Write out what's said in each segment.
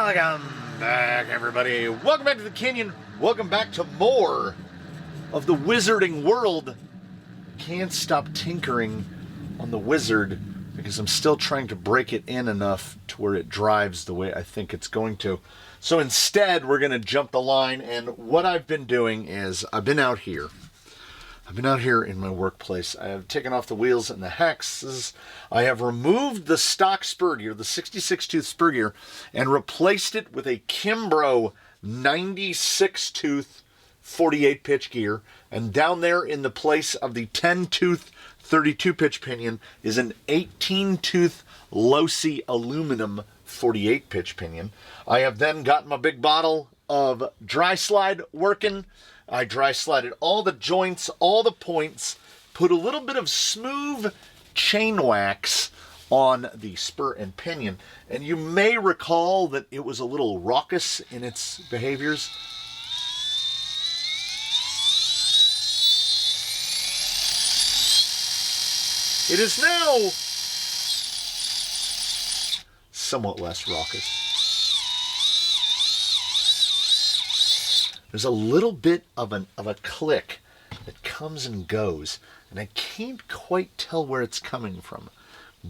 Welcome back, everybody. Welcome back to the Canyon. Welcome back to more of the wizarding world. Can't stop tinkering on the wizard because I'm still trying to break it in enough to where it drives the way I think it's going to. So instead, we're going to jump the line, and what I've been doing is I've been out here in my workplace. I have taken off the wheels and the hexes. I have removed the stock spur gear, the 66-tooth spur gear, and replaced it with a Kimbrough 96-tooth 48-pitch gear. And down there in the place of the 10-tooth 32-pitch pinion is an 18-tooth Losi aluminum 48-pitch pinion. I have then got my big bottle of dry slide working. I dry slided all the joints, all the points, put a little bit of smooth chain wax on the spur and pinion. And you may recall that it was a little raucous in its behaviors. It is now somewhat less raucous. There's a little bit of a click that comes and goes, and I can't quite tell where it's coming from.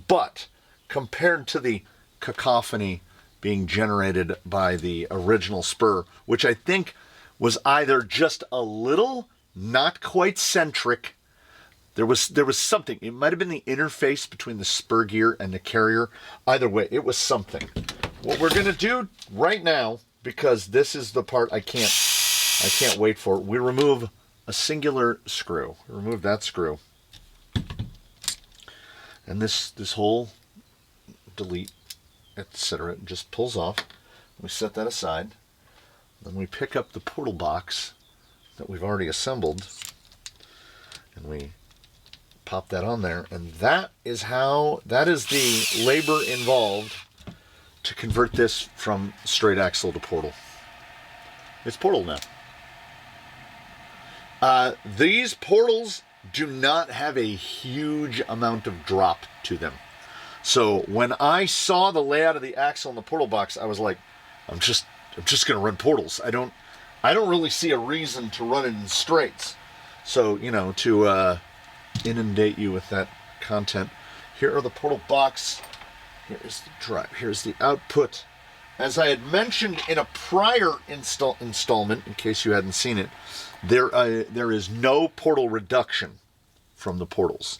But compared to the cacophony being generated by the original spur, which I think was either just a little not quite centric, there was something. It might have been the interface between the spur gear and the carrier. Either way, it was something. What we're going to do right now, because this is the part I can't wait for. We remove a singular screw. Remove that screw. And this whole delete, etc. just pulls off. We set that aside. Then we pick up the portal box that we've already assembled. And we pop that on there. And that is the labor involved to convert this from straight axle to portal. It's portal now. These portals do not have a huge amount of drop to them. So when I saw the layout of the axle in the portal box, I was like, I'm just going to run portals. I don't really see a reason to run it in straights. So, to inundate you with that content, here are the portal box. Here is the drive. Here's the output. As I had mentioned in a prior installment, in case you hadn't seen it, there is no portal reduction from the portals.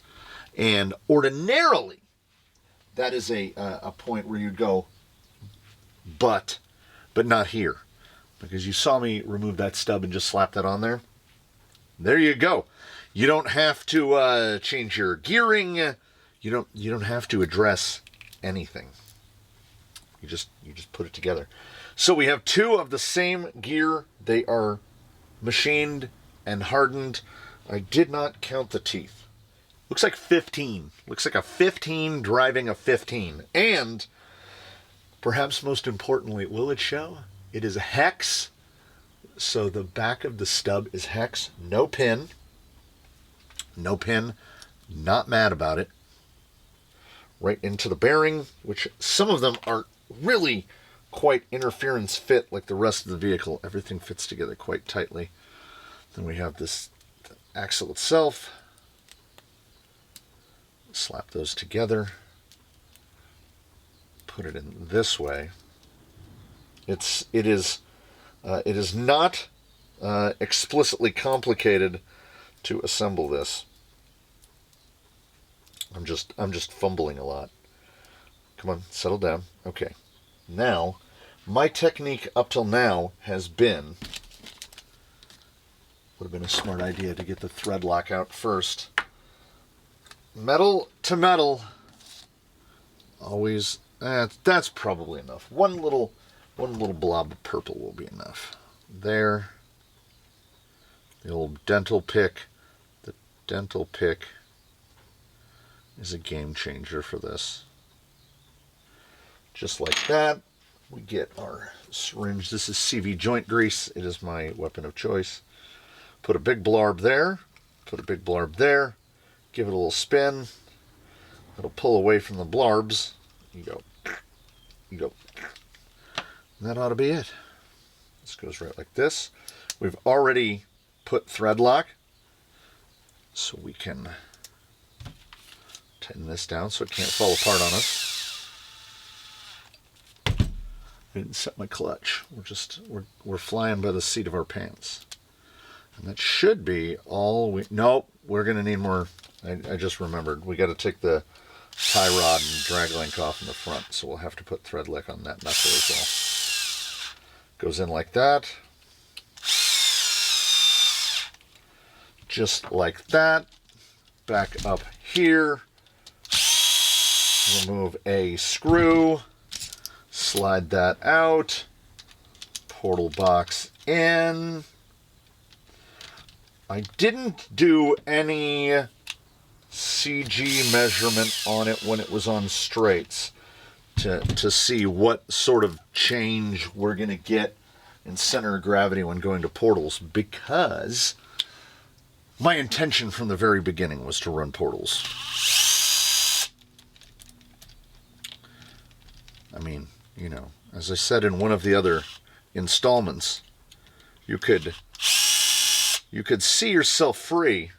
And ordinarily, that is a point where you'd go, but not here. Because you saw me remove that stub and just slap that on there. There you go. You don't have to change your gearing. You don't have to address anything. You just put it together. So we have two of the same gear. They are machined and hardened. I did not count the teeth. Looks like 15. Looks like a 15 driving a 15. And perhaps most importantly, will it show? It is hex. So the back of the stub is hex. No pin. No pin. Not mad about it. Right into the bearing, which some of them are really quite interference fit like the rest of the vehicle. Everything fits together quite tightly. Then we have the axle itself. Slap those together. Put it in this way. It is not explicitly complicated to assemble this. I'm just fumbling a lot. Come on, settle down. Okay. Now, my technique up till now has been, would have been a smart idea to get the thread lock out first. Metal to metal. Always, that's probably enough. One little blob of purple will be enough. There. The old dental pick. The dental pick is a game changer for this. Just like that, we get our syringe. This is CV joint grease. It is my weapon of choice. Put a big blarb there. Put a big blarb there. Give it a little spin. It'll pull away from the blarbs. You go. that ought to be it. This goes right like this. We've already put thread lock, so we can tighten this down so it can't fall apart on us. I didn't set my clutch. We're flying by the seat of our pants. And that should be all we... Nope, we're going to need more. I just remembered. We got to take the tie rod and drag link off in the front, so we'll have to put thread lick on that knuckle as well. Goes in like that. Just like that. Back up here. Remove a screw. Slide that out. Portal box in. I didn't do any CG measurement on it when it was on straights to see what sort of change we're going to get in center of gravity when going to portals, because my intention from the very beginning was to run portals. I mean, you know, as I said in one of the other installments, you could see yourself free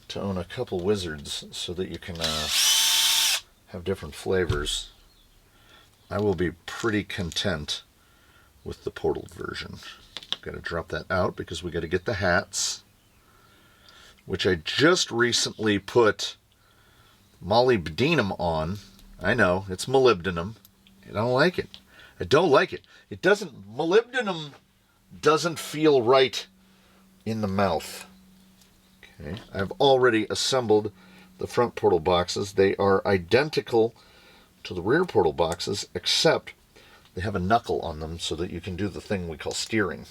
to own a couple wizards so that you can have different flavors. I will be pretty content with the portal version. Got to drop that out because we got to get the hats, which I just recently put molybdenum on. I know, it's molybdenum. I don't like it. I don't like it. It doesn't... Molybdenum doesn't feel right in the mouth. Okay, I've already assembled the front portal boxes. They are identical to the rear portal boxes, except they have a knuckle on them so that you can do the thing we call steering.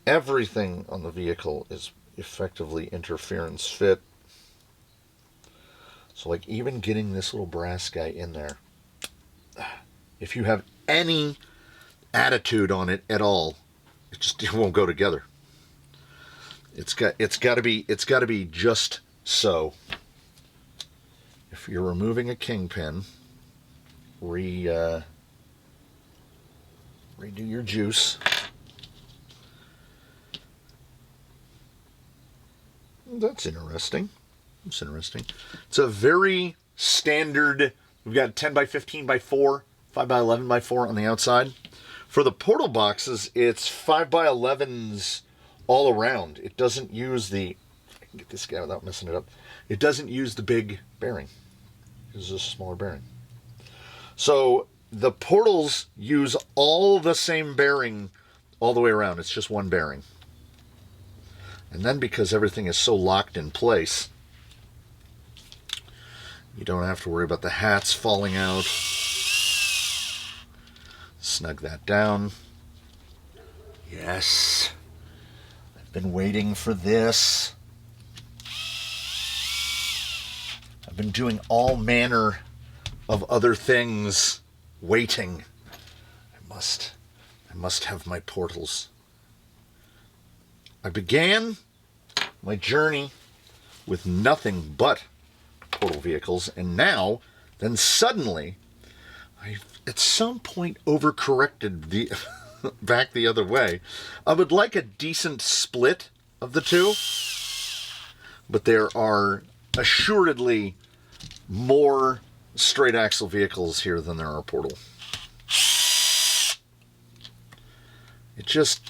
Everything on the vehicle is effectively interference fit. So like even getting this little brass guy in there, if you have any attitude on it at all, it won't go together. It's got to be just so. If you're removing a kingpin, redo your juice. That's interesting. That's interesting. It's a very standard. We've got 10 by 15 by 4, 5 by 11 by 4 on the outside. For the portal boxes, it's 5 by 11s all around. It doesn't use the... I can get this guy without messing it up. It doesn't use the big bearing. It uses a smaller bearing. So the portals use all the same bearing all the way around. It's just one bearing. And then because everything is so locked in place, you don't have to worry about the hats falling out. Snug that down. Yes. I've been waiting for this. I've been doing all manner of other things waiting. I must have my portals. I began my journey with nothing but portal vehicles, and now, then suddenly, I've at some point overcorrected the back the other way. I would like a decent split of the two, but there are assuredly more straight axle vehicles here than there are portal. It just...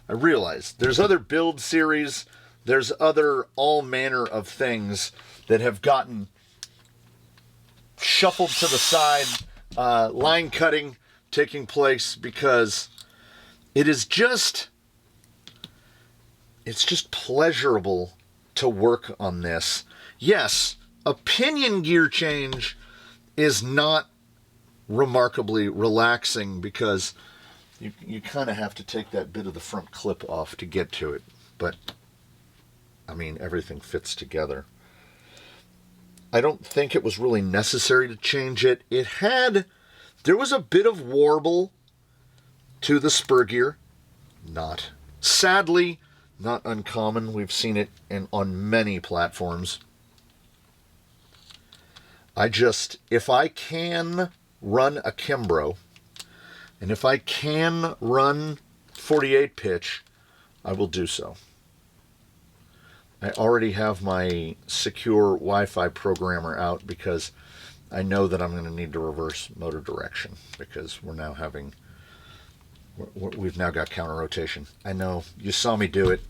I realize there's other build series, there's other all manner of things that have gotten shuffled to the side, line cutting taking place because it's just pleasurable to work on this. Yes, a pinion gear change is not remarkably relaxing because you kind of have to take that bit of the front clip off to get to it. But, I mean, everything fits together. I don't think it was really necessary to change it. There was a bit of warble to the spur gear. Sadly, not uncommon. We've seen it on many platforms. If I can run a Kimbrough, and if I can run 48 pitch, I will do so. I already have my secure Wi-Fi programmer out because I know that I'm going to need to reverse motor direction because we've now got counter rotation. I know, you saw me do it.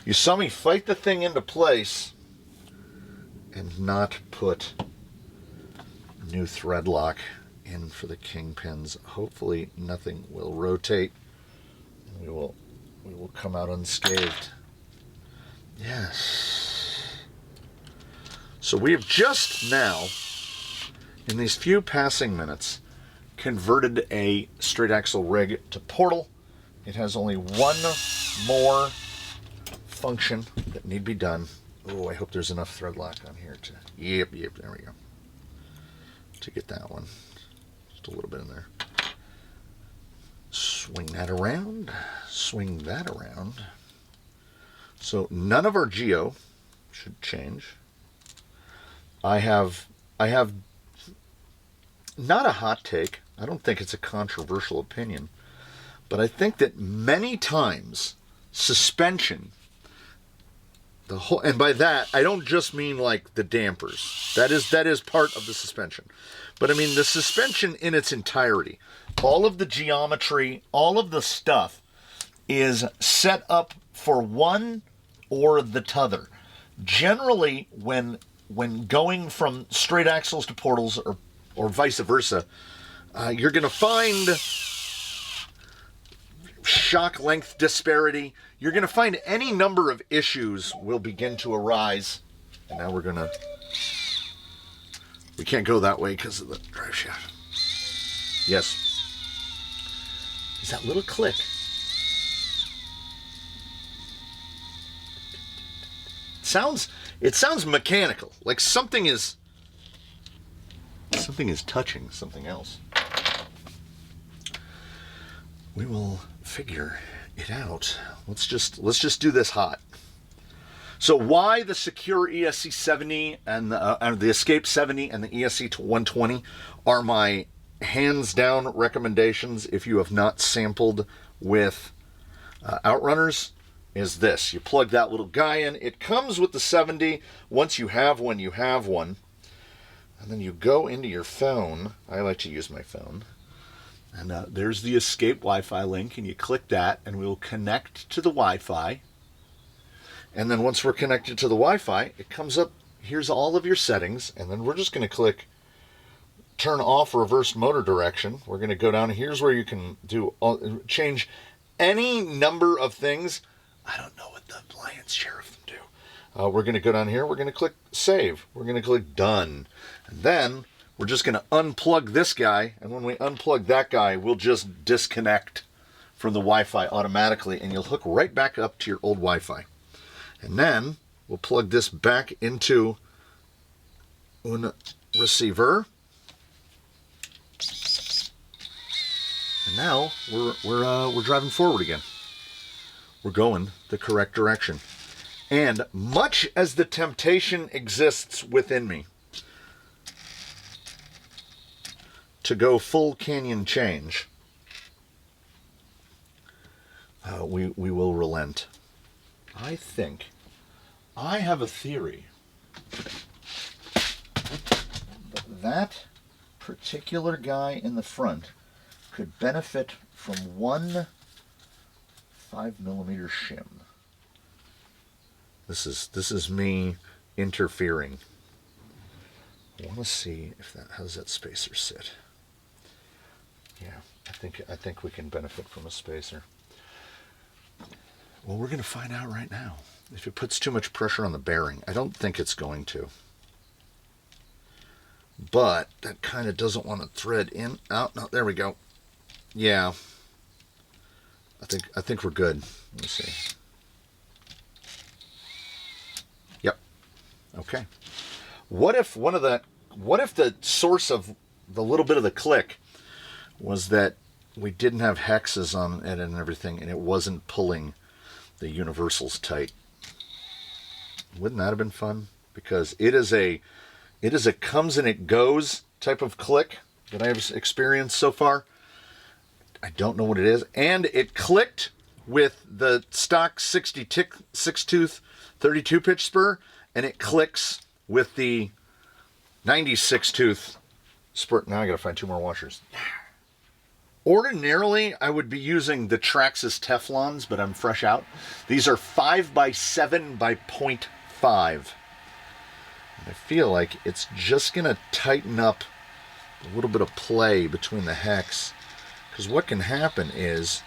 You saw me fight the thing into place and not put new thread lock in for the kingpins. Hopefully nothing will rotate. We will come out unscathed. Yes. So we have just now, in these few passing minutes, converted a straight axle rig to portal. It has only one more function that need be done. Oh, I hope there's enough thread lock on here to, yep, there we go. To get that one. Just a little bit in there. Swing that around. Swing that around. So none of our geo should change. I have not a hot take. I don't think it's a controversial opinion, but I think that many times suspension, the whole, and by that I don't just mean like the dampers. That is part of the suspension. But I mean the suspension in its entirety. All of the geometry, all of the stuff is set up for one or the t'other. Generally, when going from straight axles to portals or vice versa, you're going to find shock length disparity. You're going to find any number of issues will begin to arise. And now we can't go that way because of the drive shaft. Yes. Is that little click? It sounds mechanical, like something is touching something else. We will figure it out. Let's just do this hot. So why the secure ESC 70 and the Escape 70 and the ESC 120 are my hands down recommendations if you have not sampled with Outrunners is this. You plug that little guy in. It comes with the 70. Once you have one, you have one. And then you go into your phone. I like to use my phone. And there's the Escape Wi-Fi link, and you click that, and we will connect to the Wi-Fi. And then once we're connected to the Wi-Fi, it comes up, here's all of your settings, and then we're just going to click turn off reverse motor direction. We're going to go down. Here's where you can change any number of things. I don't know what the lion's share of them do. We're going to go down here. We're going to click save. We're going to click done. And then we're just going to unplug this guy. And when we unplug that guy, we'll just disconnect from the Wi-Fi automatically. And you'll hook right back up to your old Wi-Fi. And then we'll plug this back into un receiver. And now we're driving forward again. We're going the correct direction. And much as the temptation exists within me to go full canyon change, we will relent. I think I have a theory that particular guy in the front could benefit from one 5mm shim. This is me interfering. I want to see if how does that spacer sit. Yeah, I think we can benefit from a spacer. Well, we're going to find out right now. If it puts too much pressure on the bearing, I don't think it's going to. But that kind of doesn't want to thread in. Oh, no, there we go. Yeah. I think we're good. Let me see. Yep. Okay. What if the source of the little bit of the click was that we didn't have hexes on it and everything, and it wasn't pulling the universals tight? Wouldn't that have been fun? Because it is a comes and it goes type of click. that I've experienced so far. I don't know what it is. And it clicked with the stock 6-tooth 32 pitch spur, and it clicks with the 96-tooth spur. Now I gotta find 2 more washers. Ordinarily, I would be using the Traxxas Teflons, but I'm fresh out. These are 5x7 by 0.5. And I feel like it's just gonna tighten up a little bit of play between the hex. Because what can happen is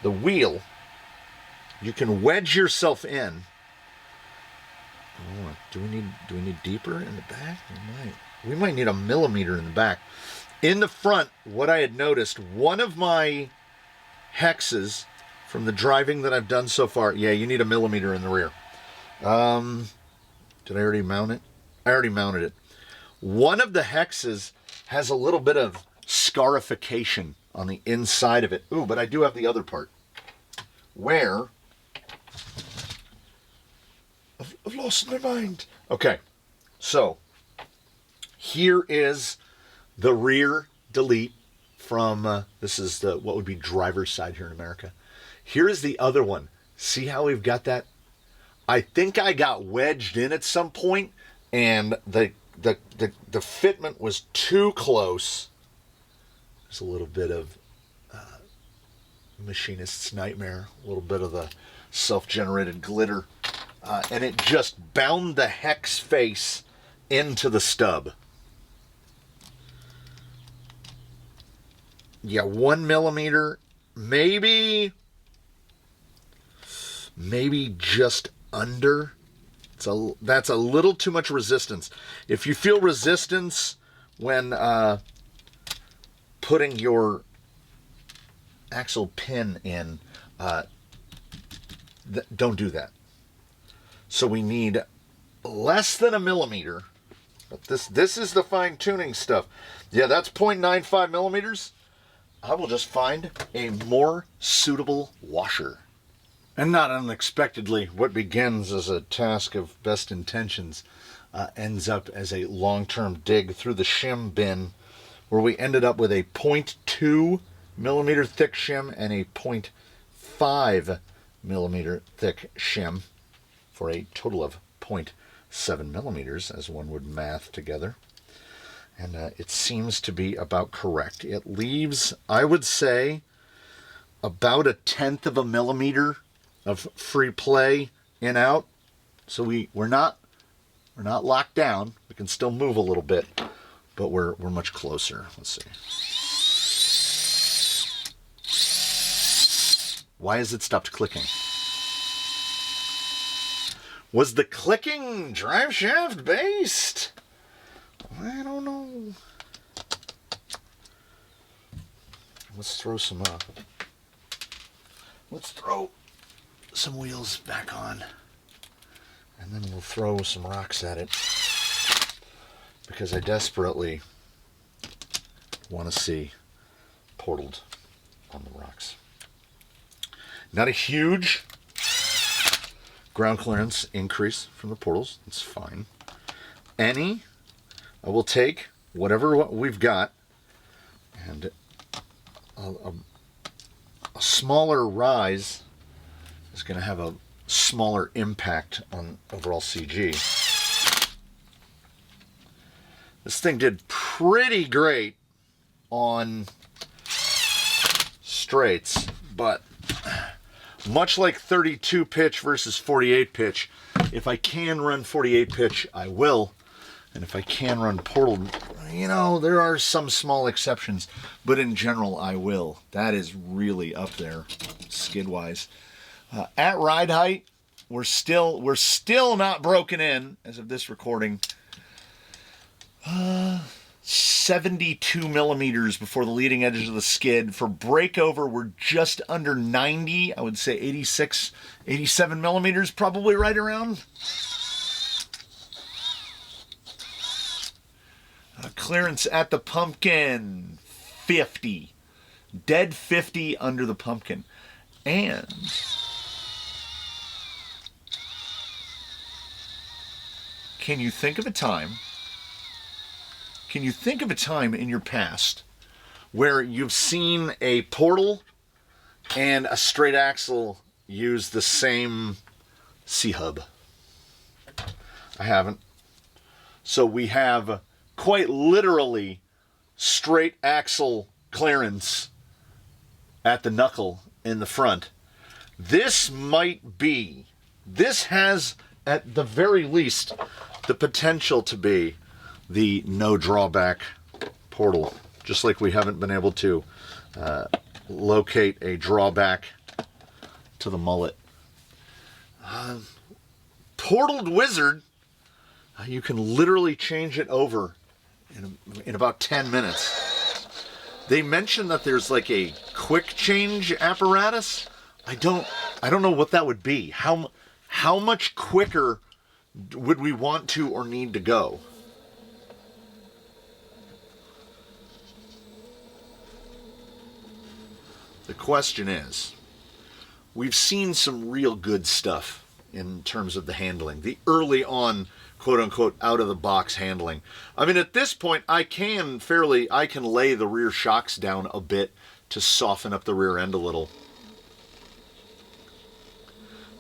the wheel, you can wedge yourself in. Oh, do we need deeper in the back? We might need a millimeter in the back. In the front, what I had noticed, one of my hexes from the driving that I've done so far, yeah, you need a millimeter in the rear. Did I already mount it? I already mounted it. One of the hexes has a little bit of scarification on the inside of it. Ooh, but I do have the other part where I've lost my mind. Okay, so here is the rear delete from, this is the what would be driver's side here in America. Here is the other one. See how we've got that? I think I got wedged in at some point, and the fitment was too close. There's a little bit of machinist's nightmare, a little bit of the self-generated glitter, and it just bound the hex face into the stub. Yeah, 1 millimeter, maybe just under. That's a little too much resistance. If you feel resistance when putting your axle pin in, don't do that. So we need less than a millimeter, but this is the fine tuning stuff. Yeah, that's 0.95 millimeters. I will just find a more suitable washer. And not unexpectedly, what begins as a task of best intentions ends up as a long-term dig through the shim bin, where we ended up with a 0.2 millimeter thick shim and a 0.5 millimeter thick shim for a total of 0.7 millimeters, as one would math together. And it seems to be about correct. It leaves, I would say, about 1/10 of a millimeter of free play in out. So we're not locked down. We can still move a little bit, but we're much closer. Let's see. Why has it stopped clicking? Was the clicking drive shaft based? I don't know. Let's throw some wheels back on, and then we'll throw some rocks at it, because I desperately want to see portaled on the rocks. Not a huge ground clearance increase from the portals. It's fine. I will take whatever we've got, and a smaller rise is going to have a smaller impact on overall CG. This thing did pretty great on straights, but much like 32 pitch versus 48 pitch, if I can run 48 pitch, I will. And if I can run portal, there are some small exceptions, but in general, I will. That is really up there, skid-wise. At ride height, we're still not broken in as of this recording. 72 millimeters before the leading edges of the skid. For breakover, we're just under 90. I would say 86, 87 millimeters, probably right around. Clearance at the pumpkin, 50. Dead 50 under the pumpkin. And can you think of a time Can you think of a time in your past where you've seen a portal and a straight axle use the same C-hub? I haven't. So we have quite literally straight axle clearance at the knuckle in the front. This has at the very least the potential to be the no drawback portal, just like we haven't been able to locate a drawback to the mullet. Portaled Wizard, you can literally change it over in about 10 minutes. They mentioned that there's like a quick change apparatus. I don't know what that would be. How much quicker would we want to or need to go? The question is, we've seen some real good stuff in terms of the handling, the early on, quote unquote, out of the box handling. I mean, at this point, I can lay the rear shocks down a bit to soften up the rear end a little.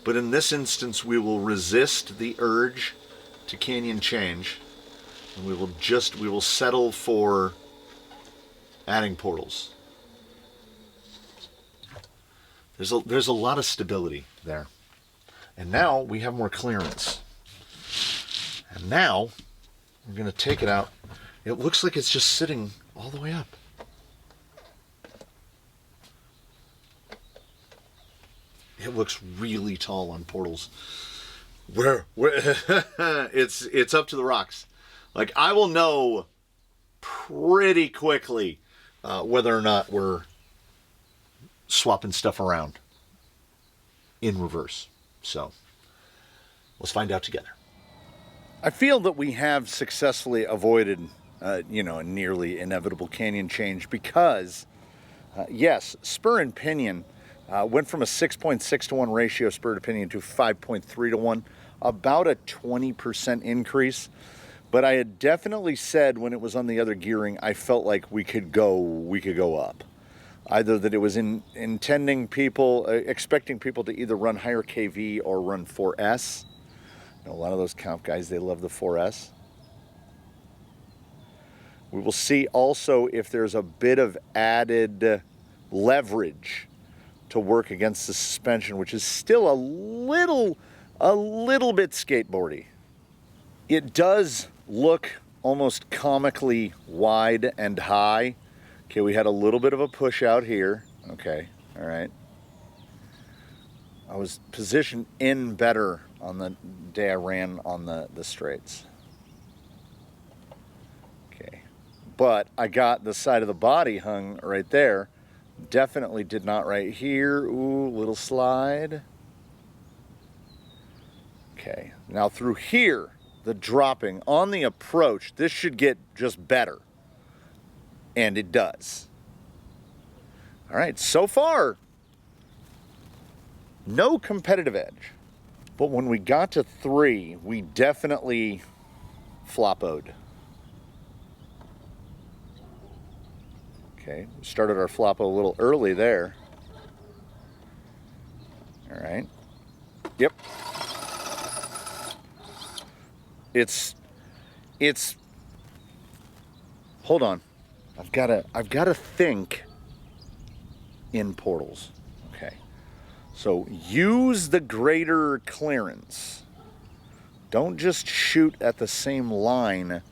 But in this instance, we will resist the urge to canyon change, and we will settle for adding portals. There's a lot of stability there. And now we have more clearance. And now we're going to take it out. It looks like it's just sitting all the way up. It looks really tall on portals. Where it's up to the rocks. Like, I will know pretty quickly whether or not we're swapping stuff around in reverse. So let's find out together. I feel that we have successfully avoided, a nearly inevitable canyon change because, yes, spur and pinion went from a 6.6 to 1 ratio spur to pinion to 5.3 to 1, about a 20% increase. But I had definitely said when it was on the other gearing, I felt like we could go up. Either that it was expecting people to either run higher KV or run 4S. A lot of those comp guys, they love the 4S. We will see also if there's a bit of added leverage to work against the suspension, which is still a little bit skateboardy. It does look almost comically wide and high. Okay, we had a little bit of a push out here. Okay, all right. I was positioned in better on the day I ran on the straights. Okay, but I got the side of the body hung right there. Definitely did not right here. Ooh, little slide. Okay, now through here, the dropping on the approach, this should get just better. And it does. All right, so far, no competitive edge. But when we got to 3, we definitely floppoed. Okay, we started our floppo a little early there. All right. Yep. It's hold on. I've got to think in portals. Okay. So use the greater clearance. Don't just shoot at the same line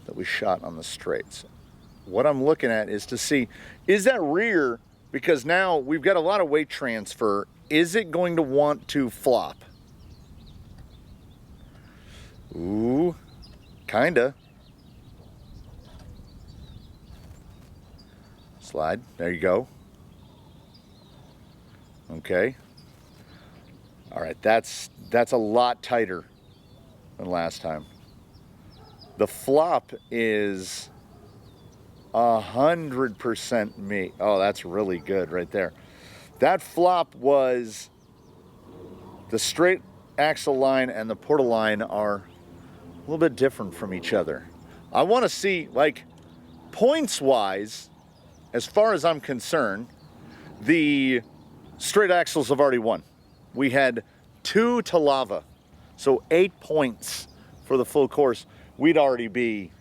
that we shot on the straights. What I'm looking at is to see, is that rear, because now we've got a lot of weight transfer, is it going to want to flop? Ooh, kinda. Slide, there you go. Okay. All right, that's a lot tighter than last time. The flop is 100% me. Oh, that's really good right there. That flop was, the straight axle line and the portal line are a little bit different from each other. I want to see, like, points-wise, as far as I'm concerned, the straight axles have already won. We had 2 to lava, so 8 points for the full course. We'd already be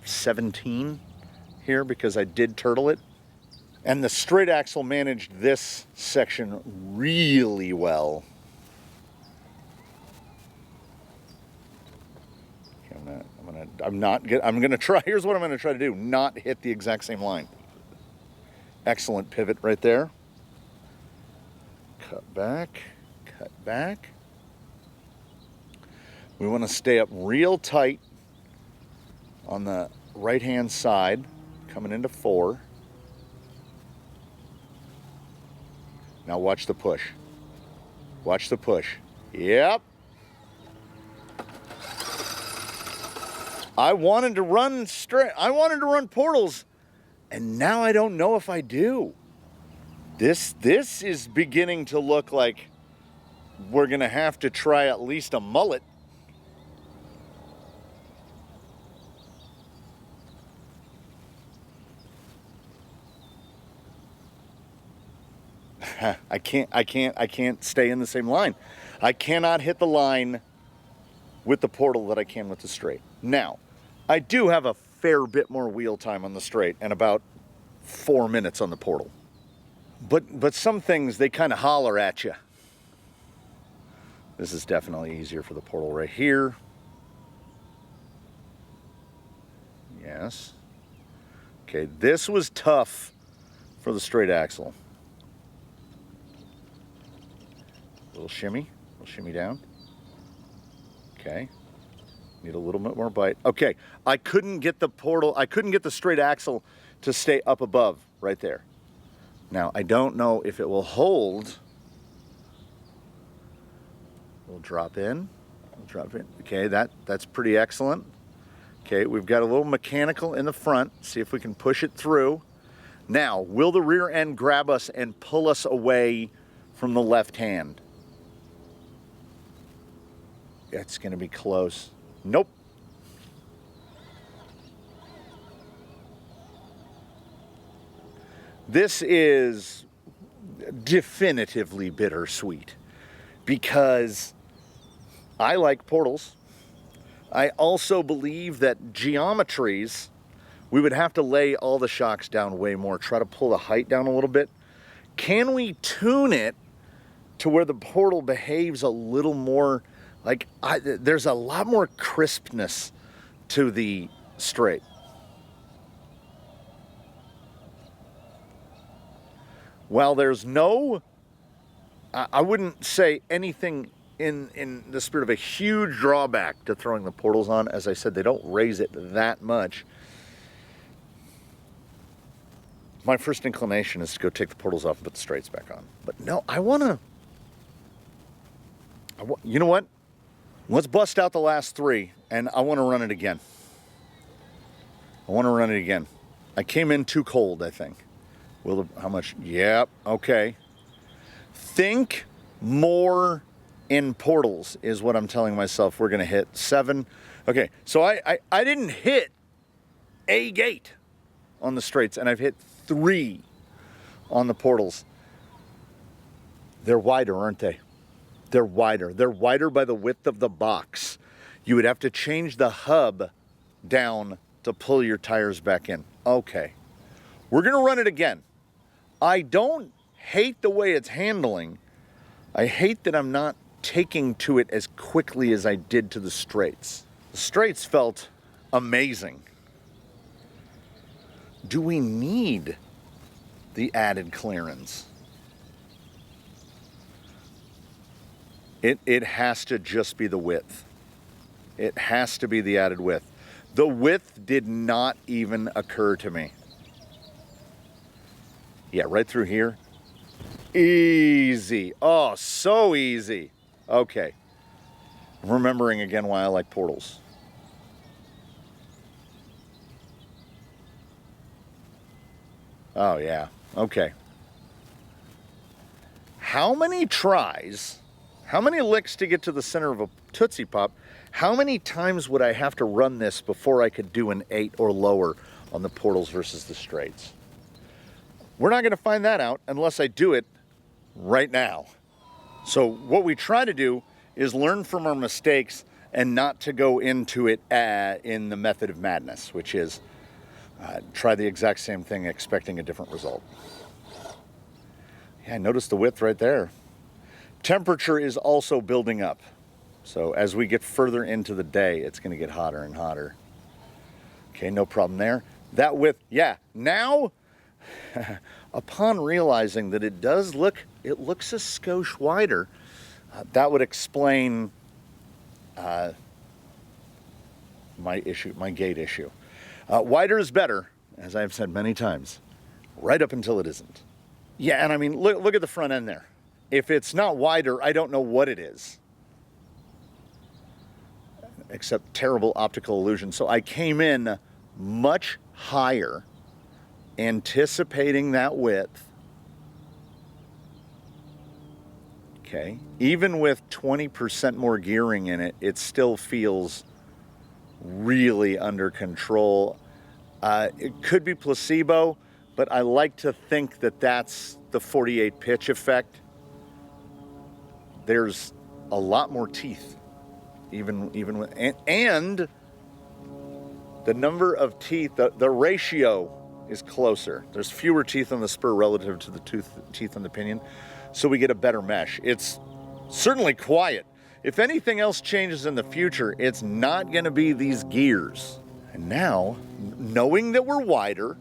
17 here because I did turtle it. And the straight axle managed this section really well. Okay, I'm gonna try, here's what I'm gonna try to do, not hit the exact same line. Excellent pivot right there. Cut back, cut back. We want to stay up real tight on the right-hand side, coming into 4. Now watch the push. Watch the push. Yep. I wanted to run straight. I wanted to run portals, and now I don't know if I do. This is beginning to look like we're gonna have to try at least a mullet. I can't stay in the same line. I cannot hit the line with the portal that I can with the straight. Now, I do have a fair bit more wheel time on the straight and about 4 minutes on the portal. But some things, they kind of holler at you. This is definitely easier for the portal right here. Yes. Okay, this was tough for the straight axle. Little shimmy down. Okay. Need a little bit more bite. Okay, I couldn't get the straight axle to stay up above right there. Now, I don't know if it will hold. We'll drop in. Okay, that's pretty excellent. Okay, we've got a little mechanical in the front. See if we can push it through. Now, will the rear end grab us and pull us away from the left hand? It's going to be close. Nope. This is definitively bittersweet because I like portals. I also believe that geometries, we would have to lay all the shocks down way more, try to pull the height down a little bit. Can we tune it to where the portal behaves a little more like, there's a lot more crispness to the straight. While there's no, I wouldn't say anything in the spirit of a huge drawback to throwing the portals on. As I said, they don't raise it that much. My first inclination is to go take the portals off and put the straights back on. But no, you know what? Let's bust out the last 3, and I want to run it again. I came in too cold, I think. How much? Yep, okay. Think more in portals is what I'm telling myself. We're going to hit 7. Okay, so I didn't hit a gate on the straights, and I've hit 3 on the portals. They're wider, aren't they? They're wider. They're wider by the width of the box. You would have to change the hub down to pull your tires back in. Okay. We're going to run it again. I don't hate the way it's handling. I hate that I'm not taking to it as quickly as I did to the straights. The straights felt amazing. Do we need the added clearance? It has to just be the width. It has to be the added width. The width did not even occur to me. Yeah, right through here. Easy. Oh, so easy. Okay. I'm remembering again why I like portals. Oh, yeah. Okay. How many tries How many licks to get to the center of a Tootsie Pop? How many times would I have to run this before I could do an 8 or lower on the portals versus the straights? We're not going to find that out unless I do it right now. So what we try to do is learn from our mistakes and not to go into it in the method of madness, which is try the exact same thing expecting a different result. Yeah, notice the width right there. Temperature is also building up. So as we get further into the day, it's going to get hotter and hotter. Okay, no problem there. That width, yeah, now, upon realizing that it does look, it looks a skosh wider, that would explain my gate issue. Wider is better, as I've said many times, right up until it isn't. Yeah, and I mean, look at the front end there. If it's not wider, I don't know what it is. Except terrible optical illusion. So I came in much higher, anticipating that width. Okay, even with 20% more gearing in it, it still feels really under control. It could be placebo, but I like to think that that's the 48 pitch effect. There's a lot more teeth, even with, and the number of teeth, the ratio is closer. There's fewer teeth on the spur relative to the teeth on the pinion, so we get a better mesh. It's certainly quiet. If anything else changes in the future, it's not going to be these gears. And now, knowing that we're wider,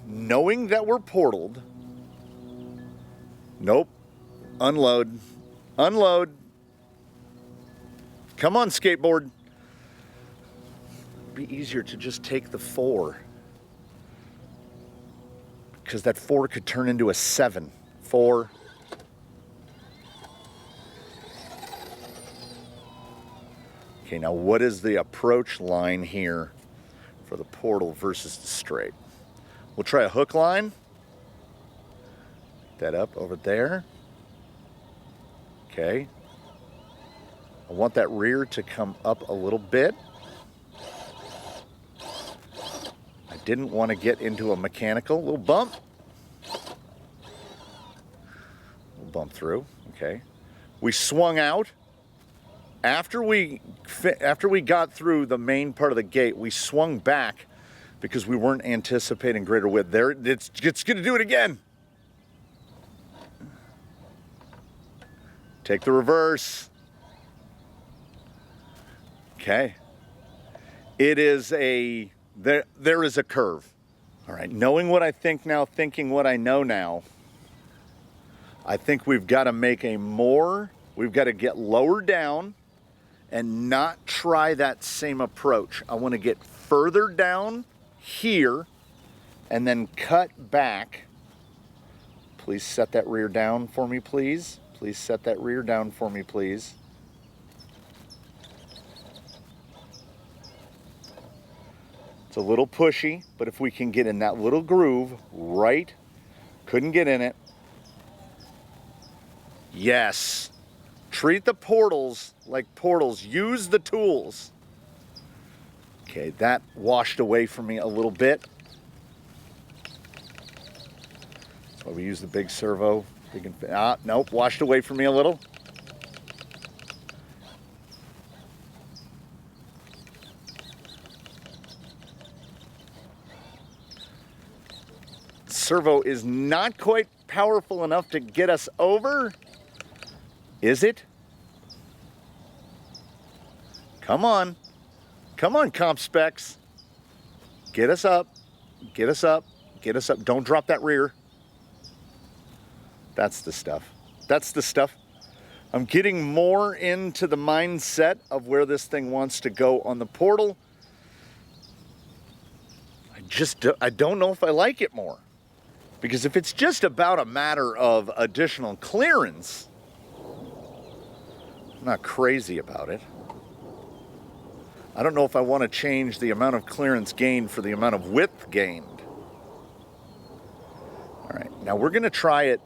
knowing that we're portaled, nope, unload. Unload. Come on, skateboard. It'd be easier to just take the 4. Because that 4 could turn into a 7. 4. Okay, now what is the approach line here for the portal versus the straight? We'll try a hook line. That up over there. Okay. I want that rear to come up a little bit. I didn't want to get into a mechanical little bump. We'll bump through. Okay. We swung out. After we got through the main part of the gate, we swung back because we weren't anticipating greater width. There, it's going to do it again. Take the reverse. Okay. It is a, there is a curve. All right, knowing what I think now, thinking what I know now, I think we've got to make we've got to get lower down and not try that same approach. I want to get further down here and then cut back. Please set that rear down for me, please. Please set that rear down for me, please. It's a little pushy, but if we can get in that little groove, right? Couldn't get in it. Yes. Treat the portals like portals. Use the tools. Okay, that washed away from me a little bit. That's why we use the big servo. Nope, washed away from me a little. Servo is not quite powerful enough to get us over. Is it? Come on. Come on, comp specs. Get us up. Get us up. Get us up. Don't drop that rear. That's the stuff. That's the stuff. I'm getting more into the mindset of where this thing wants to go on the portal. I don't know if I like it more. Because if it's just about a matter of additional clearance, I'm not crazy about it. I don't know if I want to change the amount of clearance gained for the amount of width gained. All right, now we're going to try it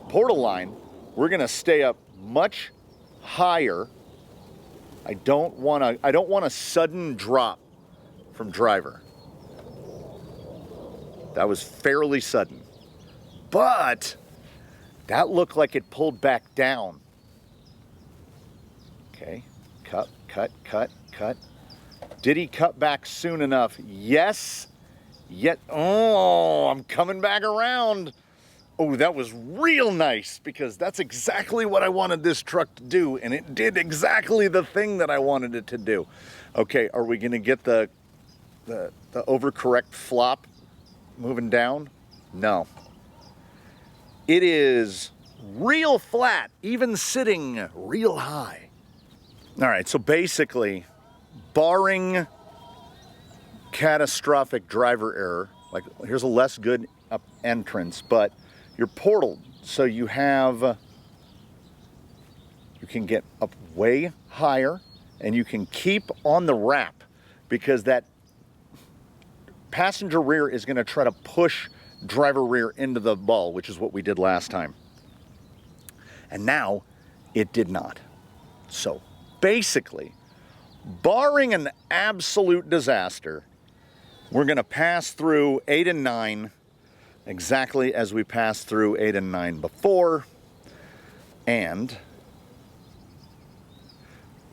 portal line. We're going to stay up much higher. I don't want a sudden drop from driver. That was fairly sudden. But that looked like it pulled back down. Okay, cut, cut, cut, cut. Did he cut back soon enough? Yes. Yet, oh, I'm coming back around. Oh, that was real nice, because that's exactly what I wanted this truck to do, and it did exactly the thing that I wanted it to do. Okay, are we gonna get the overcorrect flop moving down? No. It is real flat, even sitting real high. All right, so basically, barring catastrophic driver error, like here's a less good up entrance, but you're portaled, so you can get up way higher, and you can keep on the wrap, because that passenger rear is going to try to push driver rear into the ball, which is what we did last time. And now it did not. So basically, barring an absolute disaster, we're going to pass through 8 and 9 exactly as we passed through 8 and 9 before. And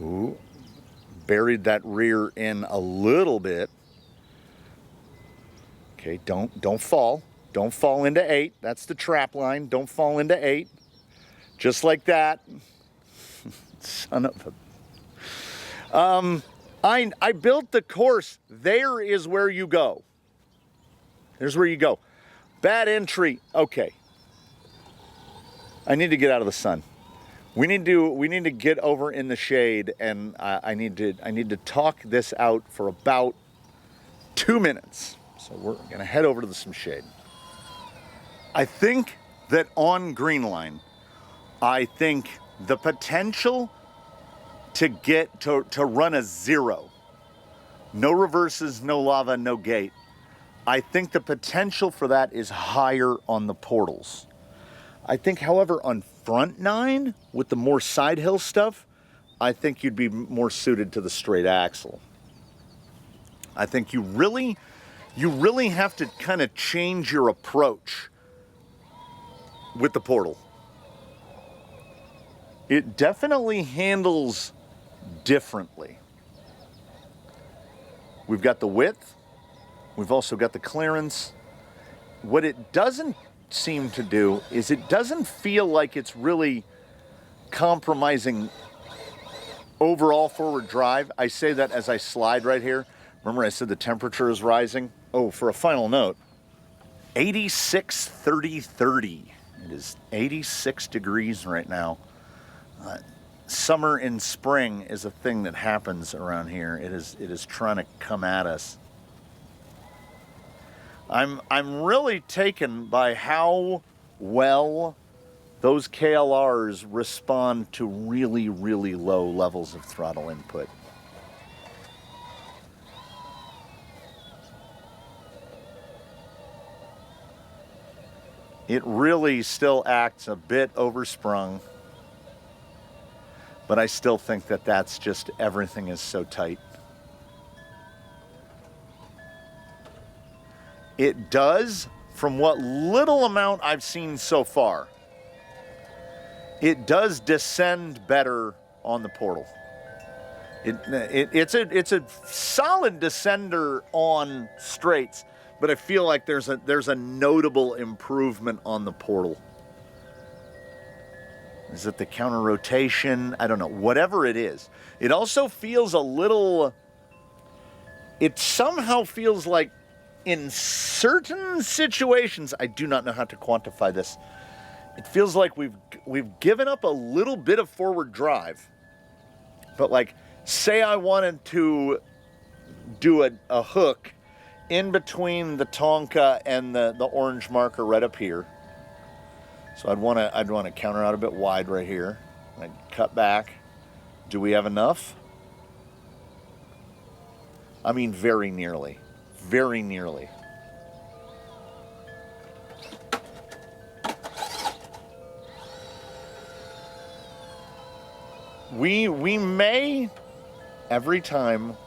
ooh, buried that rear in a little bit. Okay, don't fall. Don't fall into 8. That's the trap line. Don't fall into 8. Just like that. Son of a... I built the course. There is where you go. There's where you go. Bad entry. Okay. I need to get out of the sun. We need to get over in the shade, and I need to talk this out for about 2 minutes. So we're gonna head over to some shade. I think that on green line, I think the potential to get to run a 0, no reverses, no lava, no gate. I think the potential for that is higher on the portals. I think, however, on front 9 with the more side hill stuff, I think you'd be more suited to the straight axle. I think you really have to kind of change your approach with the portal. It definitely handles differently. We've got the width. We've also got the clearance. What it doesn't seem to do is it doesn't feel like it's really compromising overall forward drive. I say that as I slide right here. Remember I said the temperature is rising? Oh, for a final note, 86, 30, 30. It is 86 degrees right now. Summer and spring is a thing that happens around here. It is trying to come at us. I'm really taken by how well those KLRs respond to really, really low levels of throttle input. It really still acts a bit oversprung, but I still think that that's just, everything is so tight. It does, from what little amount I've seen so far, it does descend better on the portal. It's a solid descender on straights, but I feel like there's a notable improvement on the portal. Is it the counter rotation? I don't know. Whatever it is. It also feels a little... It somehow feels like in certain situations, I do not know how to quantify this. It feels like we've given up a little bit of forward drive. But like, say I wanted to do a hook in between the Tonka and the orange marker right up here. So I'd want to counter out a bit wide right here. I'd cut back. Do we have enough? I mean, very nearly. Very nearly. we may, every time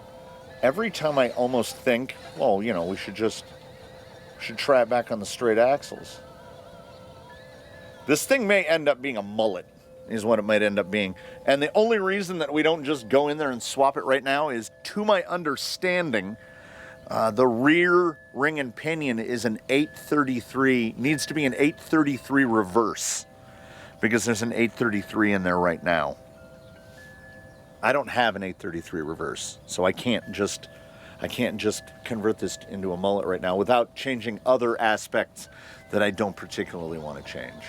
I almost think, well, you know, we should try it back on the straight axles. This thing may end up being a mullet, is what it might end up being. And the only reason that we don't just go in there and swap it right now is, to my understanding, the rear ring and pinion is an 833, needs to be an 833 reverse, because there's an 833 in there right now. I don't have an 833 reverse, so I can't just convert this into a mullet right now without changing other aspects that I don't particularly want to change.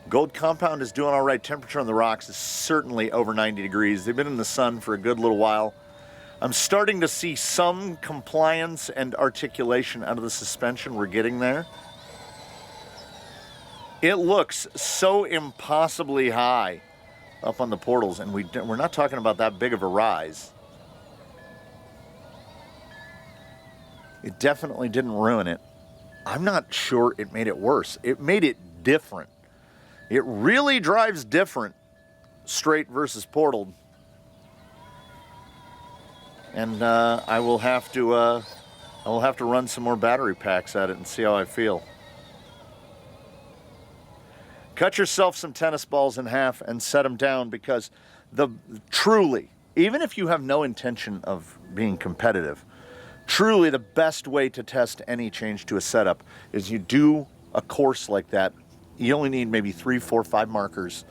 Gold compound is doing all right. Temperature on the rocks is certainly over 90 degrees. They've been in the sun for a good little while. I'm starting to see some compliance and articulation out of the suspension. We're getting there. It looks so impossibly high up on the portals, and we're not talking about that big of a rise. It definitely didn't ruin it. I'm not sure it made it worse. It made it different. It really drives different, straight versus portaled. And I will have to run some more battery packs at it and see how I feel. Cut yourself some tennis balls in half and set them down, because truly, even if you have no intention of being competitive, truly the best way to test any change to a setup is you do a course like that. You only need maybe 3, 4, 5 markers.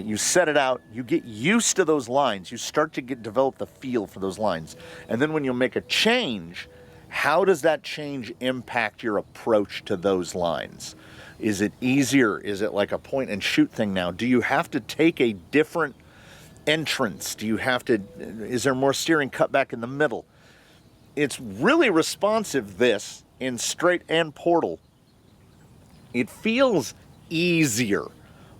You set it out, you get used to those lines, you start to develop the feel for those lines. And then when you make a change, how does that change impact your approach to those lines? Is it easier? Is it like a point and shoot thing now? Do you have to take a different entrance? Is there more steering cut back in the middle? It's really responsive, this, in straight and portal. It feels easier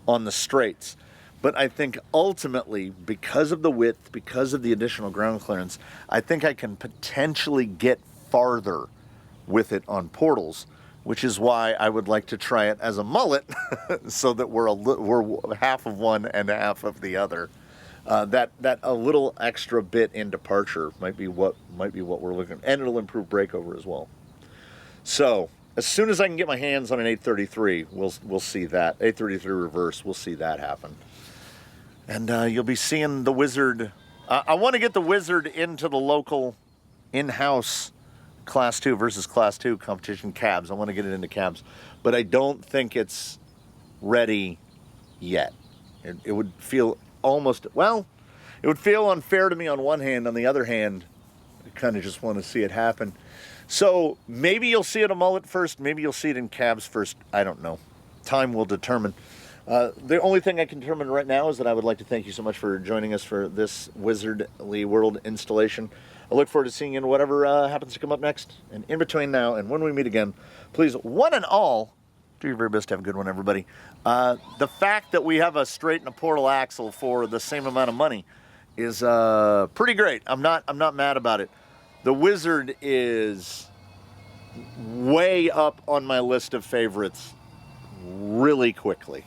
on the straights. But I think ultimately, because of the width, because of the additional ground clearance, I think I can potentially get farther with it on portals, which is why I would like to try it as a mullet, so that we're half of one and half of the other. That a little extra bit in departure might be what we're looking at, and it'll improve breakover as well. So as soon as I can get my hands on an 833, we'll see that 833 reverse. We'll see that happen, and you'll be seeing the Wizard. I want to get the Wizard into the local in-house Class 2 versus Class 2 competition cabs. I want to get it into cabs, but I don't think it's ready yet. It would feel it would feel unfair to me on one hand. On the other hand, I kind of just want to see it happen. So maybe you'll see it a mullet first. Maybe you'll see it in cabs first. I don't know. Time will determine. The only thing I can determine right now is that I would like to thank you so much for joining us for this Wizardly World installation. I look forward to seeing you in whatever happens to come up next. And in between now and when we meet again, please, one and all, do your very best to have a good one, everybody. The fact that we have a straight and a portal axle for the same amount of money is pretty great. I'm not mad about it. The Wizard is way up on my list of favorites really quickly.